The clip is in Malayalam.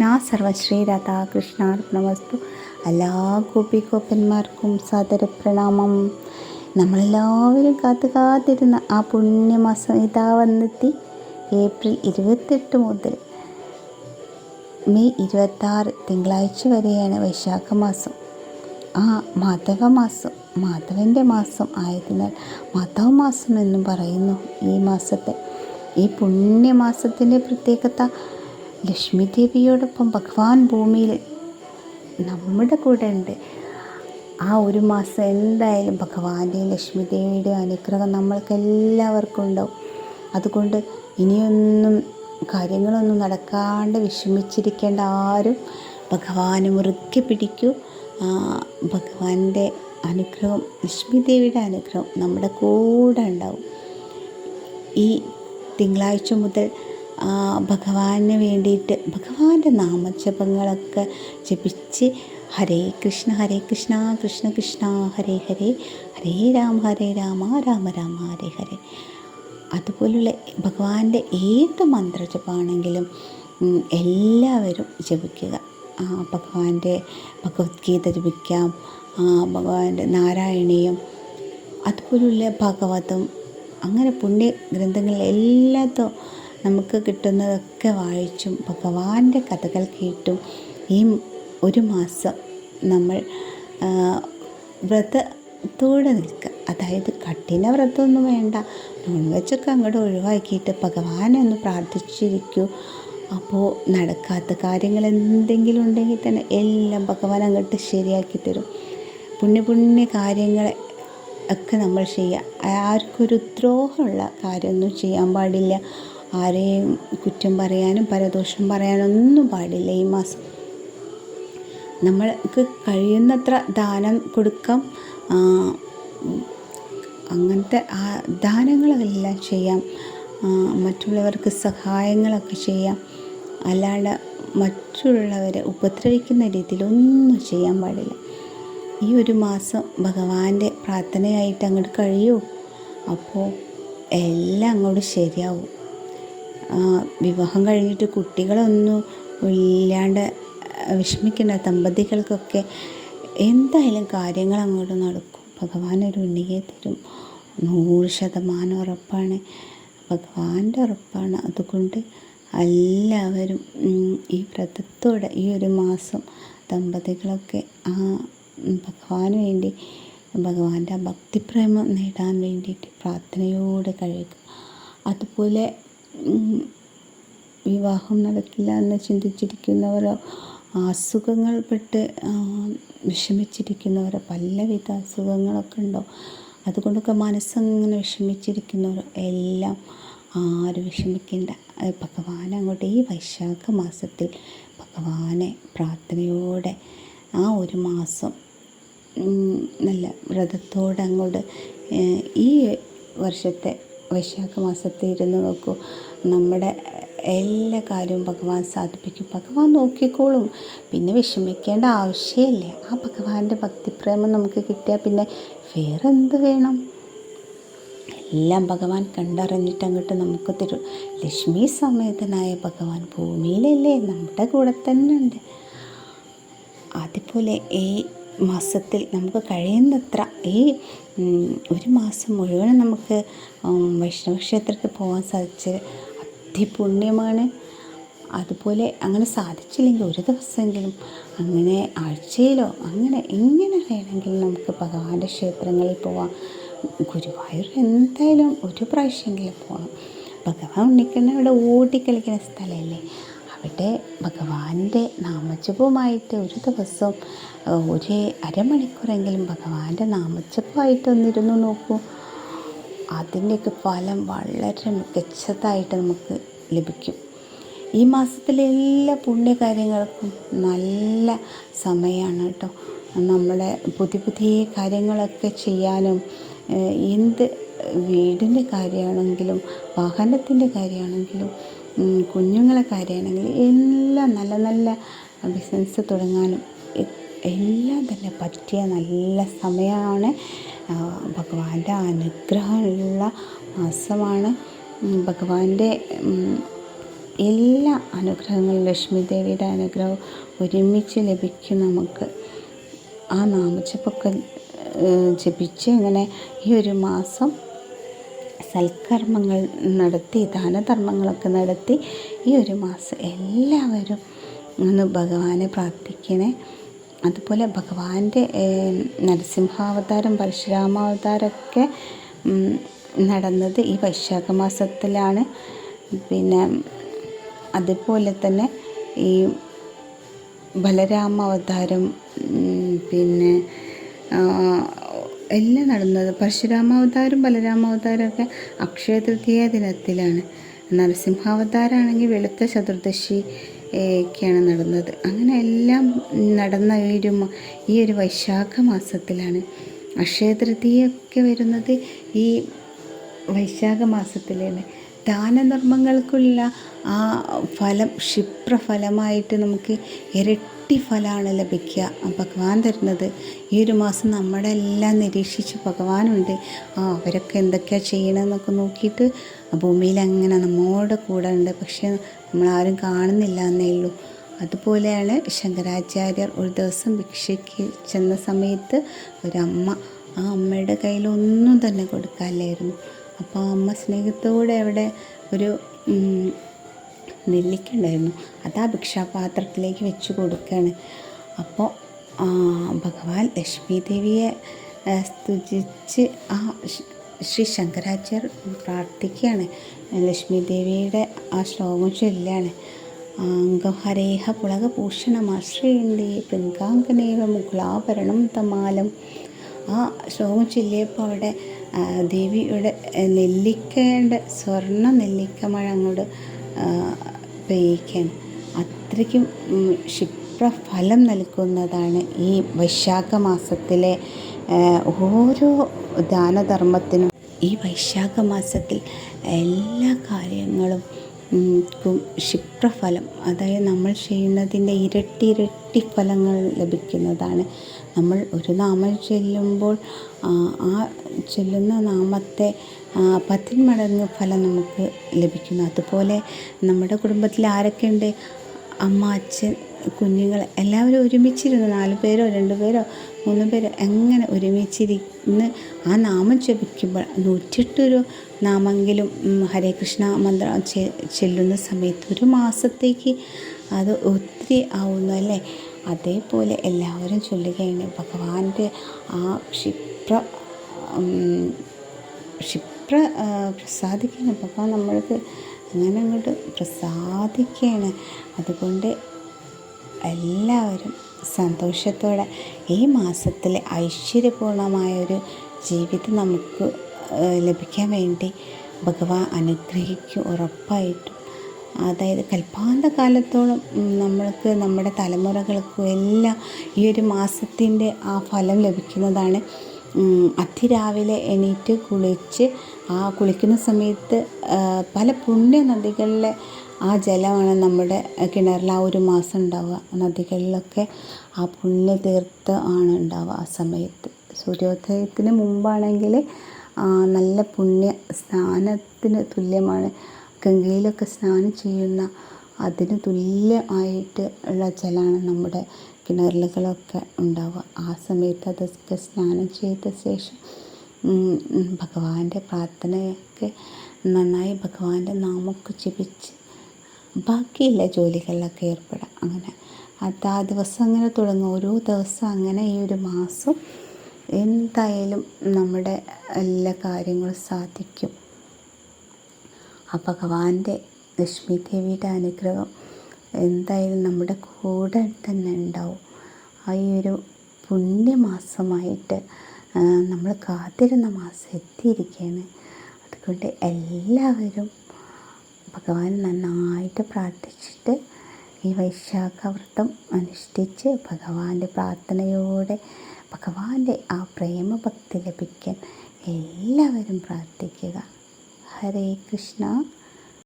കൃഷ്ണ. സർവശ്രീ രാധാകൃഷ്ണാർപ്പണമസ്തു. എല്ലാ ഗോപികോപ്പന്മാർക്കും സാദര പ്രണാമം. നമ്മളെല്ലാവരും കാത്തിരുന്ന ആ പുണ്യമാസം ഇതാ വന്നെത്തി. ഏപ്രിൽ 28 മുതൽ മെയ് 26 തിങ്കളാഴ്ച വരെയാണ് വൈശാഖ മാസം. ആ മാധവമാസം, മാധവൻ്റെ മാസം ആയതിനാൽ മാധവമാസം എന്നും പറയുന്നു ഈ മാസത്തെ. ഈ പുണ്യമാസത്തിൻ്റെ പ്രത്യേകത, ലക്ഷ്മി ദേവിയോടൊപ്പം ഭഗവാൻ ഭൂമിയിൽ നമ്മുടെ കൂടെ ഉണ്ട്. ആ ഒരു മാസം എന്തായാലും ഭഗവാന്റെയും ലക്ഷ്മി ദേവിയുടെ അനുഗ്രഹം നമ്മൾക്ക് എല്ലാവർക്കും ഉണ്ടാവും. അതുകൊണ്ട് ഇനിയൊന്നും കാര്യങ്ങളൊന്നും നടക്കാണ്ട് വിഷമിച്ചിരിക്കേണ്ട ആരും ഭഗവാനെ മുറുക്കി പിടിക്കൂ. ഭഗവാന്റെ അനുഗ്രഹം, ലക്ഷ്മി ദേവിയുടെ അനുഗ്രഹം നമ്മുടെ കൂടെ ഉണ്ടാവും. ഈ തിങ്കളാഴ്ച മുതൽ ഭഗവാന് വേണ്ടിയിട്ട് ഭഗവാന്റെ നാമജപങ്ങളൊക്കെ ജപിച്ച് ഹരേ കൃഷ്ണ കൃഷ്ണ കൃഷ്ണ ഹരേ ഹരേ, ഹരേ രാമ രാമ രാമ ഹരേ ഹരേ, അതുപോലുള്ള ഭഗവാന്റെ ഏത് മന്ത്രജപമാണെങ്കിലും എല്ലാവരും ജപിക്കുക. ഭഗവാന്റെ ഭഗവത്ഗീത ജപിക്കാം, ഭഗവാന്റെ നാരായണീയം, അതുപോലുള്ള ഭാഗവതം, അങ്ങനെ പുണ്യ ഗ്രന്ഥങ്ങൾ എല്ലാത്തും നമുക്ക് കിട്ടുന്നതൊക്കെ വായിച്ചും ഭഗവാന്റെ കഥകൾ കേട്ടും ഈ ഒരു മാസം നമ്മൾ വ്രതത്തോടെ നിൽക്കുക. അതായത് കഠിന വ്രതമൊന്നും വേണ്ട, നോൺ വെജൊക്കെ അങ്ങോട്ട് ഒഴിവാക്കിയിട്ട് ഭഗവാനെ ഒന്ന് പ്രാർത്ഥിച്ചിരിക്കൂ. അപ്പോൾ നടക്കാത്ത കാര്യങ്ങൾ എന്തെങ്കിലും ഉണ്ടെങ്കിൽ തന്നെ എല്ലാം ഭഗവാൻ അങ്ങോട്ട് ശരിയാക്കി തരും. പുണ്യ കാര്യങ്ങളെ ഒക്കെ നമ്മൾ ചെയ്യുക. ആർക്കൊരു ദ്രോഹമുള്ള കാര്യമൊന്നും ചെയ്യാൻ പാടില്ല. ആരെയും കുറ്റം പറയാനും പരദോഷം പറയാനൊന്നും പാടില്ല. ഈ മാസം നമ്മൾക്ക് കഴിയുന്നത്ര ദാനം കൊടുക്കാം, അങ്ങനത്തെ ദാനങ്ങളെല്ലാം ചെയ്യാം, മറ്റുള്ളവർക്ക് സഹായങ്ങളൊക്കെ ചെയ്യാം. അല്ലാണ്ട് മറ്റുള്ളവരെ ഉപദ്രവിക്കുന്ന രീതിയിലൊന്നും ചെയ്യാൻ പാടില്ല. ഈ ഒരു മാസം ഭഗവാന്റെ പ്രാർത്ഥനയായിട്ട് അങ്ങോട്ട് കഴിയൂ. അപ്പോൾ എല്ലാം അങ്ങോട്ട് ശരിയാവും. വിവാഹം കഴിഞ്ഞിട്ട് കുട്ടികളൊന്നും ഇല്ലാണ്ട് വിഷമിക്കുന്ന ദമ്പതികൾക്കൊക്കെ എന്തായാലും കാര്യങ്ങൾ അങ്ങോട്ട് നടക്കും. ഭഗവാൻ ഒരു ഉണ്ണിയെ തരും, 100% ഉറപ്പാണ്. ഭഗവാന്റെ ഉറപ്പാണ്. അതുകൊണ്ട് എല്ലാവരും ഈ വ്രതത്തോടെ ഈ ഒരു മാസം ദമ്പതികളൊക്കെ ഭഗവാന് വേണ്ടി, ഭഗവാന്റെ ഭക്തിപ്രേമം നേടാൻ വേണ്ടിയിട്ട് പ്രാർത്ഥനയോടെ കഴിയുക. അതുപോലെ വിവാഹം നടക്കില്ല എന്ന് ചിന്തിച്ചിരിക്കുന്നവരോ, അസുഖങ്ങൾപ്പെട്ട് വിഷമിച്ചിരിക്കുന്നവരോ, പലവിധ അസുഖങ്ങളൊക്കെ ഉണ്ടോ, അതുകൊണ്ടൊക്കെ മനസ്സങ്ങനെ വിഷമിച്ചിരിക്കുന്നവരോ എല്ലാം ആരും വിഷമിക്കേണ്ട. ഭഗവാൻ അങ്ങോട്ട് ഈ വൈശാഖ മാസത്തിൽ ഭഗവാനെ പ്രാർത്ഥനയോടെ ആ ഒരു മാസം നല്ല വ്രതത്തോടെ അങ്ങോട്ട് ഈ വർഷത്തെ വൈശാഖ മാസത്തിൽ ഇരുന്ന് നോക്കൂ. നമ്മുടെ എല്ലാ കാര്യവും ഭഗവാൻ സാധിപ്പിക്കും. ഭഗവാൻ നോക്കിക്കോളും. പിന്നെ വിഷമിക്കേണ്ട ആവശ്യമില്ല. ആ ഭഗവാന്റെ ഭക്തിപ്രേമം നമുക്ക് കിട്ടിയാൽ പിന്നെ വേറെ എന്ത് വേണം? എല്ലാം ഭഗവാൻ കണ്ടറിഞ്ഞിട്ട് അങ്ങോട്ട് നമുക്ക് തരും. ലക്ഷ്മി സമേതനായ ഭഗവാൻ ഭൂമിയിലല്ലേ, നമ്മുടെ കൂടെ തന്നെ ഉണ്ട്. അതുപോലെ ഈ മാസത്തിൽ നമുക്ക് കഴിയുന്നത്ര ഈ ഒരു മാസം മുഴുവനും നമുക്ക് വൈഷ്ണവ ക്ഷേത്രത്തിൽ പോകാൻ സാധിച്ചത് അതിപുണ്യമാണ്. അതുപോലെ അങ്ങനെ സാധിച്ചില്ലെങ്കിൽ ഒരു ദിവസമെങ്കിലും അങ്ങനെ ആഴ്ചയിലോ അങ്ങനെ എങ്ങനെ വേണമെങ്കിലും നമുക്ക് ഭഗവാന്റെ ക്ഷേത്രങ്ങളിൽ പോവാം. ഗുരുവായൂർ എന്തായാലും ഒരു പ്രാവശ്യമെങ്കിലും പോകണം. ഭഗവാൻ ഉണ്ണിക്കണ്ണൻ അവിടെ ഓടിക്കളിക്കുന്ന സ്ഥലമല്ലേ, അവിടെ ഭഗവാന്റെ നാമജപവുമായിട്ട് ഒരു ദിവസം ഒരു അരമണിക്കൂറെങ്കിലും ഭഗവാന്റെ നാമജപമായിട്ടൊന്നിരുന്നു നോക്കൂ. അതിൻ്റെയൊക്കെ ഫലം വളരെ മികച്ചതായിട്ട് നമുക്ക് ലഭിക്കും. ഈ മാസത്തിലെ എല്ലാ പുണ്യകാര്യങ്ങൾക്കും നല്ല സമയമാണ് കേട്ടോ. നമ്മളെ പുതിയ കാര്യങ്ങളൊക്കെ ചെയ്യാനും, എന്ത് വീടിൻ്റെ കാര്യമാണെങ്കിലും വാഹനത്തിൻ്റെ കാര്യമാണെങ്കിലും കുഞ്ഞുങ്ങളെ കാര്യമാണെങ്കിലും എല്ലാം നല്ല നല്ല ബിസിനസ് തുടങ്ങാനും എല്ലാം തന്നെ പറ്റിയ നല്ല സമയമാണ്. ഭഗവാന്റെ അനുഗ്രഹമുള്ള മാസമാണ്. ഭഗവാന്റെ എല്ലാ അനുഗ്രഹങ്ങളും ലക്ഷ്മി ദേവിയുടെ അനുഗ്രഹം ഒരുമിച്ച് ലഭിക്കും നമുക്ക്. ആ നാമജപമൊക്കെ ജപിച്ച് ഇങ്ങനെ ഈ ഒരു മാസം സൽക്കർമ്മങ്ങൾ നടത്തി ദാനധർമ്മങ്ങളൊക്കെ നടത്തി ഈ ഒരു മാസം എല്ലാവരും ഒന്ന് ഭഗവാനെ പ്രാർത്ഥിക്കണേ. അതുപോലെ ഭഗവാന്റെ നരസിംഹാവതാരം പരശുരാമാവതാരമൊക്കെ നടന്നത് ഈ വൈശാഖ മാസത്തിലാണ്. പിന്നെ അതുപോലെ തന്നെ ഈ ബലരാമ അവതാരം പിന്നെ എല്ലാം നടന്നത് പരശുരാമാവതാരം ബലരാമാവതാരമൊക്കെ അക്ഷയ തൃതീയ ദിനത്തിലാണ്. നരസിംഹാവതാരമാണെങ്കിൽ വെളുത്ത ചതുർദശി ഒക്കെയാണ് നടന്നത്. അങ്ങനെ എല്ലാം നടന്ന ഈ ഒരു വൈശാഖ മാസത്തിലാണ്. അക്ഷയ തൃതീയൊക്കെ വരുന്നത് ഈ വൈശാഖ മാസത്തിലാണ്. ദാനധർമ്മങ്ങൾക്കുള്ള ആ ഫലം ക്ഷിപ്രഫലമായിട്ട് നമുക്ക് ഇരട്ടി ഫലമാണ് ലഭിക്കുക ഭഗവാൻ തരുന്നത്. ഈ ഒരു മാസം നമ്മുടെ എല്ലാം നിരീക്ഷിച്ച് ഭഗവാനുണ്ട്. അവരൊക്കെ എന്തൊക്കെയാണ് ചെയ്യണമെന്നൊക്കെ നോക്കിയിട്ട് ഭൂമിയിൽ അങ്ങനെ നമ്മോട് കൂടെ ഉണ്ട്. പക്ഷേ നമ്മളാരും കാണുന്നില്ല എന്നേ ഉള്ളൂ. അതുപോലെയാണ് ശങ്കരാചാര്യർ ഒരു ദിവസം ഭിക്ഷയ്ക്ക് ചെന്ന സമയത്ത് ഒരമ്മ, ആ അമ്മയുടെ കയ്യിലൊന്നും തന്നെ കൊടുക്കാനില്ലായിരുന്നു. അപ്പോൾ ആ അമ്മ സ്നേഹത്തോടെ അവിടെ ഒരു നെല്ലിക്ക ഉണ്ടായിരുന്നു, അത് ആ ഭിക്ഷാപാത്രത്തിലേക്ക് വെച്ച് കൊടുക്കുകയാണ്. അപ്പോൾ ഭഗവാൻ ലക്ഷ്മി ദേവിയെ സ്തുതിച്ച് ആ ശ്രീ ശങ്കരാചാര്യർ പ്രാർത്ഥിക്കുകയാണ്. ലക്ഷ്മി ദേവിയുടെ ആ ശ്ലോകം ചൊല്ലാണ്. അംഗഹരേഹ പുളകഭൂഷണമാശ്രയന്തേ പൃങ്കാങ്കനേഹ മുകുളാഭരണം തമാലം. ആ ശ്ലോകം ചൊല്ലിയപ്പോൾ അവിടെ ദേവിയുടെ നെല്ലിക്കയുടെ സ്വർണ്ണ നെല്ലിക്ക മഴ അങ്ങോട്ട് പെയ്യിക്കുകയാണ്. അത്രയ്ക്കും ക്ഷിപ്രഫലം നൽകുന്നതാണ് ഈ വൈശാഖ മാസത്തിലെ ഓരോ ദാനധർമ്മത്തിനും. ഈ വൈശാഖ മാസത്തിൽ എല്ലാ കാര്യങ്ങളും ക്ഷിപ്രഫലം, അതായത് നമ്മൾ ചെയ്യുന്നതിൻ്റെ ഇരട്ടി ഫലങ്ങൾ ലഭിക്കുന്നതാണ്. നമ്മൾ ഒരു നാമം ചൊല്ലുമ്പോൾ ആ ചൊല്ലുന്ന നാമത്തെ 10 മടങ്ങ് ഫലം നമുക്ക് ലഭിക്കുന്നു. അതുപോലെ നമ്മുടെ കുടുംബത്തിൽ ആരൊക്കെയുണ്ട്, അമ്മ, അച്ഛൻ, കുഞ്ഞുങ്ങൾ എല്ലാവരും ഒരുമിച്ചിരുന്ന് 4 പേരോ 2 പേരോ 3 പേരോ എങ്ങനെ ഒരുമിച്ചിരുന്ന് ആ നാമം ജപിക്കുമ്പോൾ 108 നാമെങ്കിലും ഹരേ കൃഷ്ണ മന്ത്രം ചെല്ലുന്ന സമയത്ത് ഒരു മാസത്തേക്ക് അത് ഒത്തിരി ആവുന്നു അല്ലേ. അതേപോലെ എല്ലാവരും ചൊല്ലുകയാണ്. ഭഗവാന്റെ ആ ക്ഷിപ്ര പ്രസാദിക്കുകയാണ്. ഭഗവാൻ നമ്മൾക്ക് അങ്ങനെ അങ്ങോട്ട് പ്രസാദിക്കുകയാണ്. അതുകൊണ്ട് എല്ലാവരും സന്തോഷത്തോടെ ഈ മാസത്തിലെ ഐശ്വര്യപൂർണമായൊരു ജീവിതം നമുക്ക് ലഭിക്കാൻ വേണ്ടി ഭഗവാൻ അനുഗ്രഹിക്കും ഉറപ്പായിട്ടും. അതായത് കൽപ്പാന്ത കാലത്തോളം നമ്മൾക്ക് നമ്മുടെ തലമുറകൾക്കും എല്ലാം ഈ ഒരു മാസത്തിൻ്റെ ആ ഫലം ലഭിക്കുന്നതാണ്. അതിരാവിലെ എണീറ്റ് കുളിച്ച് കുളിക്കുന്ന സമയത്ത് പല പുണ്യ നദികളിലെ ആ ജലമാണ് നമ്മുടെ കിണറിൽ ആ ഒരു മാസം ഉണ്ടാവുക. നദികളിലൊക്കെ ആ പുണ്യതീർത്ഥം ആണ് ഉണ്ടാവുക ആ സമയത്ത്. സൂര്യോദയത്തിന് മുമ്പാണെങ്കിൽ നല്ല പുണ്യ സ്നാനത്തിന് തുല്യമാണ്. ഗംഗയിലൊക്കെ സ്നാനം ചെയ്യുന്ന അതിന് തുല്യമായിട്ട് ഉള്ള ജലമാണ് നമ്മുടെ കിണറുകളൊക്കെ ഉണ്ടാവുക. ആ സമയത്ത് അതൊക്കെ സ്നാനം ചെയ്ത ശേഷം ഭഗവാന്റെ പ്രാർത്ഥനയൊക്കെ നന്നായി ഭഗവാന്റെ നാമമൊക്കെ ജപിച്ച് ബാക്കിയുള്ള ജോലികളിലൊക്കെ ഏർപ്പെടാം. അങ്ങനെ ആ ദിവസം അങ്ങനെ തുടങ്ങും. ഓരോ ദിവസം അങ്ങനെ ഈ ഒരു മാസം എന്തായാലും നമ്മുടെ എല്ലാ കാര്യങ്ങളും സാധിക്കും. ആ ഭഗവാന്റെ ലക്ഷ്മി ദേവിയുടെ അനുഗ്രഹം എന്തായാലും നമ്മുടെ കൂടെ തന്നെ ഉണ്ടാവും. ആ ഈ ഒരു പുണ്യമാസമായിട്ട് നമ്മൾ കാത്തിരുന്ന മാസം എത്തിയിരിക്കുകയാണ്. അതുകൊണ്ട് എല്ലാവരും ഭഗവാൻ നന്നായിട്ട് പ്രാർത്ഥിച്ചിട്ട് ഈ വൈശാഖവ്രതം അനുഷ്ഠിച്ച് ഭഗവാന്റെ പ്രാർത്ഥനയോടെ ഭഗവാന്റെ ആ പ്രേമഭക്തി ലഭിക്കാൻ എല്ലാവരും പ്രാർത്ഥിക്കുക. ഹരേ കൃഷ്ണ.